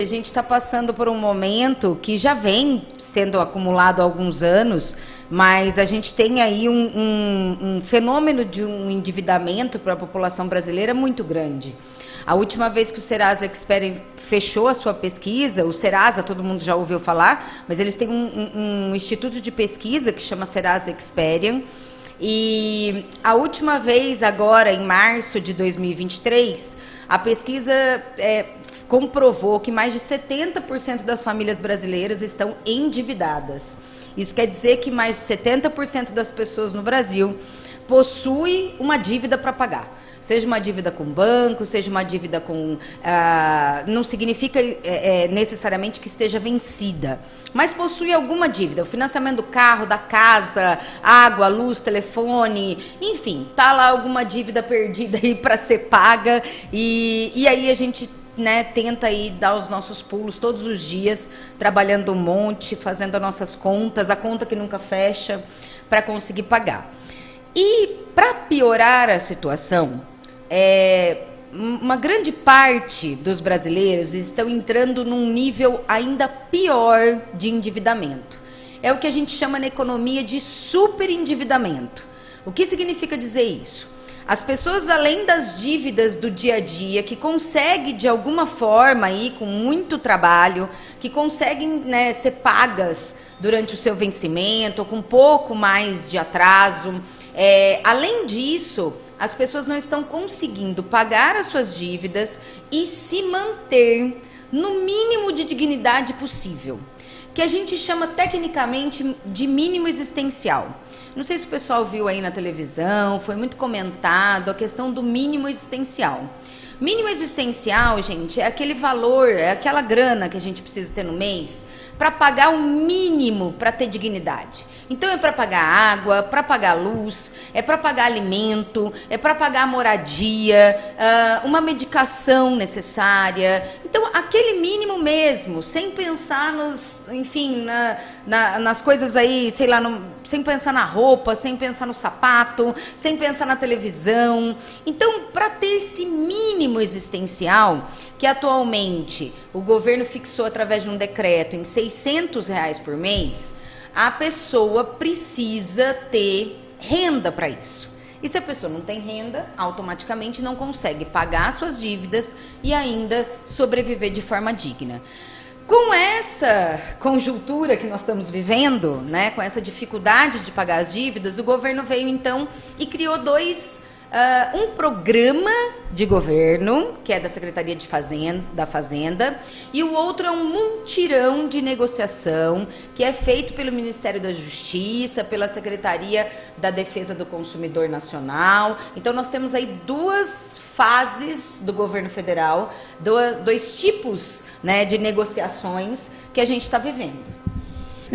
A gente está passando por um momento que já vem sendo acumulado há alguns anos, mas a gente tem aí um fenômeno de um endividamento para a população brasileira muito grande. A última vez que o Serasa Experian fechou a sua pesquisa, o Serasa, todo mundo já ouviu falar, mas eles têm um instituto de pesquisa que chama Serasa Experian, e a última vez, agora em março de 2023, a pesquisa comprovou que mais de 70% das famílias brasileiras estão endividadas. Isso quer dizer que mais de 70% das pessoas no Brasil possuem uma dívida para pagar. Seja uma dívida com banco, seja uma dívida com... não significa necessariamente que esteja vencida, mas possui alguma dívida. O financiamento do carro, da casa, água, luz, telefone, enfim, tá lá alguma dívida perdida aí para ser paga. E aí a gente tenta aí dar os nossos pulos todos os dias, trabalhando um monte, fazendo as nossas contas, a conta que nunca fecha, para conseguir pagar. E para piorar a situação, uma grande parte dos brasileiros estão entrando num nível ainda pior de endividamento. É o que a gente chama na economia de superendividamento. O que significa dizer isso? As pessoas, além das dívidas do dia a dia, que conseguem de alguma forma, aí, com muito trabalho, que conseguem ser pagas durante o seu vencimento, ou com um pouco mais de atraso, além disso, as pessoas não estão conseguindo pagar as suas dívidas e se manter no mínimo de dignidade possível, que a gente chama tecnicamente de mínimo existencial. Não sei se o pessoal viu aí na televisão, foi muito comentado a questão do mínimo existencial. Mínimo existencial, gente, é aquele valor, é aquela grana que a gente precisa ter no mês para pagar o mínimo para ter dignidade. Então é para pagar água, para pagar luz, é para pagar alimento, é para pagar moradia, uma medicação necessária. Então aquele mínimo mesmo, sem pensar nas coisas aí, sei lá, sem pensar na roupa, sem pensar no sapato, sem pensar na televisão. Então, para ter esse mínimo existencial, que atualmente o governo fixou através de um decreto em R$600 por mês, a pessoa precisa ter renda para isso. E se a pessoa não tem renda, automaticamente não consegue pagar suas dívidas e ainda sobreviver de forma digna. Com essa conjuntura que nós estamos vivendo, com essa dificuldade de pagar as dívidas, o governo veio então e criou um programa de governo, que é da Secretaria da Fazenda, e o outro é um mutirão de negociação, que é feito pelo Ministério da Justiça, pela Secretaria da Defesa do Consumidor Nacional. Então nós temos aí duas fases do governo federal, dois tipos de negociações que a gente está vivendo.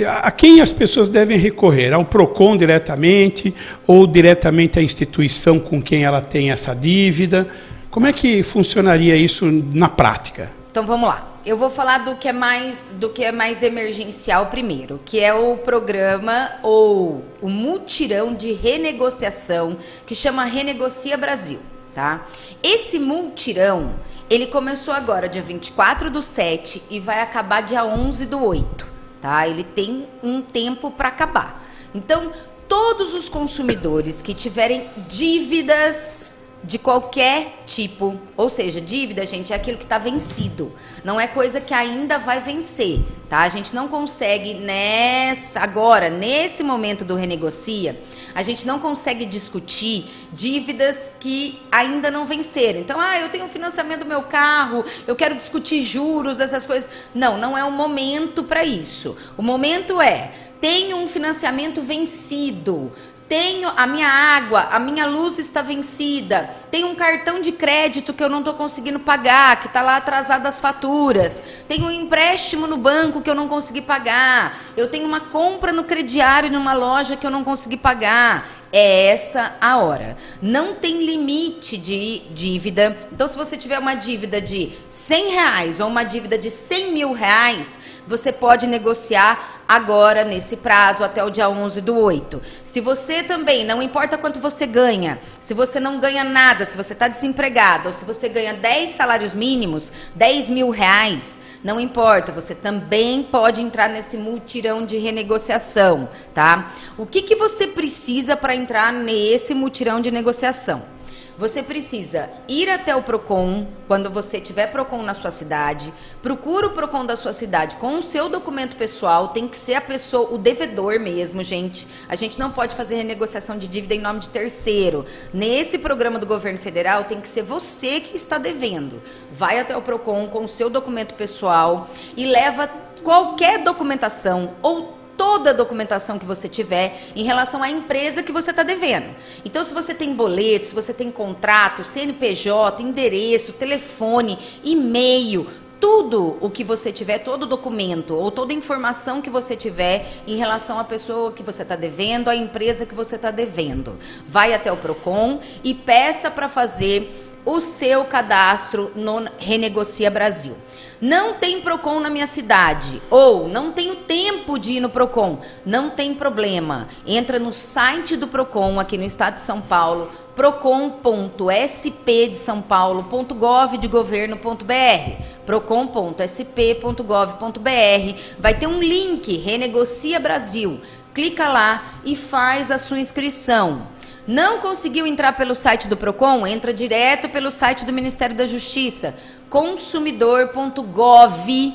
A quem as pessoas devem recorrer? Ao PROCON diretamente ou diretamente à instituição com quem ela tem essa dívida? Como é que funcionaria isso na prática? Então vamos lá. Eu vou falar do que é mais emergencial primeiro, que é o programa ou o mutirão de renegociação que chama Renegocia Brasil, tá? Esse mutirão, ele começou agora dia 24/7 e vai acabar dia 11/8. Tá? Ele tem um tempo para acabar. Então, todos os consumidores que tiverem dívidas de qualquer tipo, ou seja, dívida, gente, é aquilo que está vencido, não é coisa que ainda vai vencer, tá? A gente não consegue nesse momento do Renegocia, a gente não consegue discutir dívidas que ainda não venceram. Então, eu tenho financiamento do meu carro, eu quero discutir juros, essas coisas. Não é o momento para isso. O momento tenho um financiamento vencido, tenho a minha água, a minha luz está vencida, tenho um cartão de crédito que eu não estou conseguindo pagar, que está lá atrasado as faturas, tenho um empréstimo no banco que eu não consegui pagar, eu tenho uma compra no crediário numa loja que eu não consegui pagar. É essa a hora. Não tem limite de dívida. Então, se você tiver uma dívida de R$100 ou uma dívida de R$100 mil, você pode negociar agora nesse prazo até o dia 11/8. Se você também, não importa quanto você ganha, se você não ganha nada, se você está desempregado, ou se você ganha 10 salários mínimos, 10 mil reais, não importa, você também pode entrar nesse mutirão de renegociação, tá? O que você precisa para entrar nesse mutirão de negociação? Você precisa ir até o PROCON, quando você tiver PROCON na sua cidade, procura o PROCON da sua cidade com o seu documento pessoal, tem que ser a pessoa, o devedor mesmo, gente. A gente não pode fazer renegociação de dívida em nome de terceiro. Nesse programa do governo federal, tem que ser você que está devendo. Vai até o PROCON com o seu documento pessoal e leva qualquer documentação ou toda a documentação que você tiver em relação à empresa que você está devendo. Então, se você tem boleto, se você tem contrato, CNPJ, endereço, telefone, e-mail, tudo o que você tiver, todo documento ou toda informação que você tiver em relação à pessoa que você está devendo, à empresa que você está devendo. Vai até o PROCON e peça para fazer o seu cadastro no Renegocia Brasil. Não tem PROCON na minha cidade, ou não tenho tempo de ir no PROCON, não tem problema. Entra no site do PROCON aqui no estado de São Paulo, procon.sp-de-são-paulo.gov.br, procon.sp.gov.br, vai ter um link, Renegocia Brasil. Clica lá e faz a sua inscrição. Não conseguiu entrar pelo site do PROCON? Entra direto pelo site do Ministério da Justiça, consumidor.gov.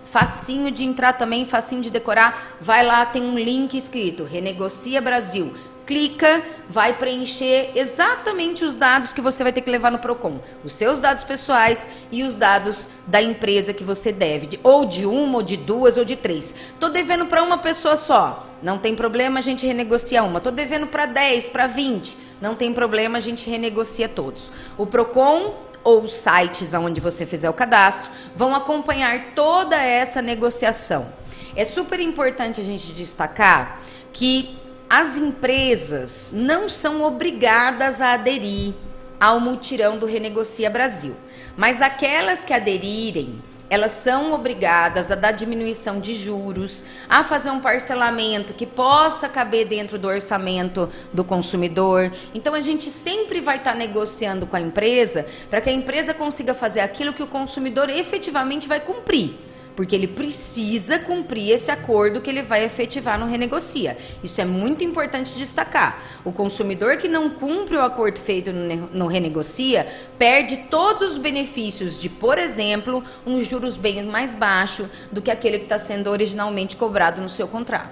Facinho de entrar também, facinho de decorar. Vai lá, tem um link escrito, Renegocia Brasil. Clica, vai preencher exatamente os dados que você vai ter que levar no PROCON. Os seus dados pessoais e os dados da empresa que você deve. Ou de uma, ou de duas, ou de três. Estou devendo para uma pessoa só. Não tem problema, a gente renegocia uma. Estou devendo para 10, para 20. Não tem problema, a gente renegocia todos. O PROCON ou os sites onde você fizer o cadastro vão acompanhar toda essa negociação. É super importante a gente destacar que as empresas não são obrigadas a aderir ao mutirão do Renegocia Brasil, mas aquelas que aderirem, elas são obrigadas a dar diminuição de juros, a fazer um parcelamento que possa caber dentro do orçamento do consumidor. Então, a gente sempre vai estar negociando com a empresa para que a empresa consiga fazer aquilo que o consumidor efetivamente vai cumprir. Porque ele precisa cumprir esse acordo que ele vai efetivar no Renegocia. Isso é muito importante destacar. O consumidor que não cumpre o acordo feito no Renegocia perde todos os benefícios de, por exemplo, um juros bem mais baixo do que aquele que está sendo originalmente cobrado no seu contrato.